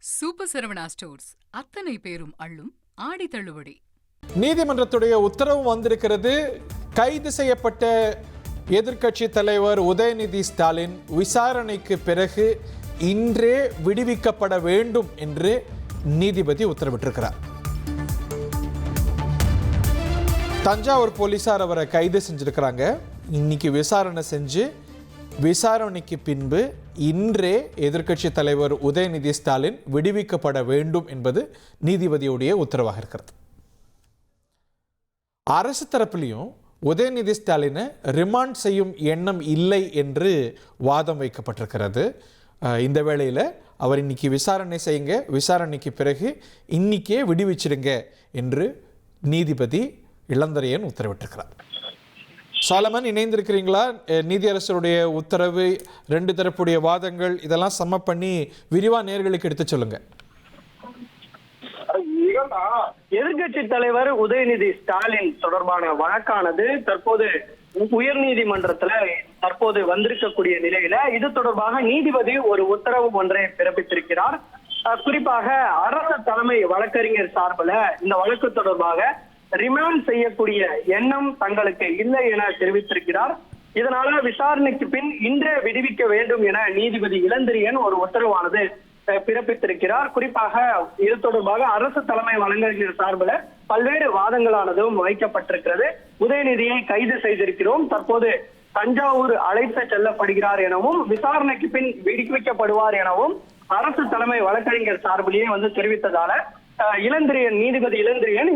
Super Saravana stores அத்தனை பேரும் அள்ளும் ஆடி தள்ளுபடி. நீதிமன்றத்துடைய உத்தரவு வந்திருக்கிறது. கைது செய்யப்பட்ட எதிர்க்கட்சி தலைவர் உதயநிதி ஸ்டாலின் விசாரணைக்கு பிறகு இன்றே விடுவிக்கப்பட வேண்டும் என்று நீதிபதி உத்தரவிட்டிருக்கிறார். தஞ்சாவூர் போலீசார் அவரை கைது செஞ்சிருக்கிறாங்க. இன்னைக்கு விசாரணை செஞ்சு விசாரணைக்கு பின்பு இன்றே எதிர்க்கட்சி தலைவர் உதயநிதி ஸ்டாலின் விடுவிக்கப்பட வேண்டும் என்பது நீதிபதியுடைய உத்தரவாக இருக்கிறது. அரசு தரப்பிலையும் உதயநிதி ஸ்டாலினை ரிமாண்ட் செய்யும் எண்ணம் இல்லை என்று வாதம் வைக்கப்பட்டிருக்கிறது. இந்த வேளையில் அவர் இன்னைக்கு விசாரணை செய்யுங்க, விசாரணைக்கு பிறகு இன்னைக்கே விடுவிச்சிடுங்க என்று நீதிபதி இளந்தரையன் உத்தரவிட்டிருக்கிறார். சாலமன், இணைந்திருக்கிறீங்களா? நீதியரசருடைய உத்தரவு, ரெண்டு தரப்புடைய வாதங்கள், இதெல்லாம் சம பண்ணி விரிவா நேர்களுக்கு எடுத்து சொல்லுங்க. எதிர்கட்சி தலைவர் உதயநிதி ஸ்டாலின் தொடர்பான வழக்கானது தற்போது உயர் நீதிமன்றத்துல தற்போது வந்திருக்கக்கூடிய நிலையில இது தொடர்பாக நீதிபதி ஒரு உத்தரவு ஒன்றை பிறப்பித்திருக்கிறார். குறிப்பாக அரசு தலைமை வழக்கறிஞர் சார்பில் இந்த வழக்கு தொடர்பாக ரிமாண்ட் செய்யக்கூடிய எண்ணம் தங்களுக்கு இல்லை என தெரிவித்திருக்கிறார். இதனால விசாரணைக்கு பின் இன்றே விடுவிக்க வேண்டும் என நீதிபதி இளந்திரியன் ஒரு உத்தரவானது பிறப்பித்திருக்கிறார். குறிப்பாக இது தொடர்பாக அரசு தலைமை வழக்கறிஞர் சார்பில் பல்வேறு வாதங்களானதும் வைக்கப்பட்டிருக்கிறது. உதயநிதியை கைது செய்திருக்கிறோம், தற்போது தஞ்சாவூர் அழைத்து செல்லப்படுகிறார் எனவும் விசாரணைக்கு பின் விடுவிக்கப்படுவார் எனவும் அரசு தலைமை வழக்கறிஞர் சார்பிலேயே தெரிவித்ததால இளந்திரியன், நீதிபதி இளந்திரியன்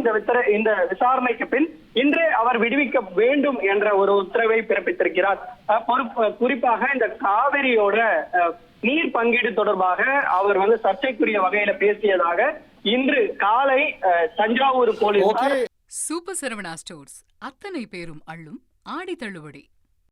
இந்த விசாரணைக்கு பின் இன்றே அவர் விடுவிக்க வேண்டும் என்ற ஒரு உத்தரவை பிறப்பித்திருக்கிறார். குறிப்பாக இந்த காவிரியோட நீர் பங்கீடு தொடர்பாக அவர் சர்ச்சைக்குரிய வகையில பேசியதாக இன்று காலை தஞ்சாவூர் போலீசார் சூப்பர் சரவணா ஸ்டோர்ஸ் அத்தனை பேரும் அள்ளும் ஆடி தள்ளுபடி.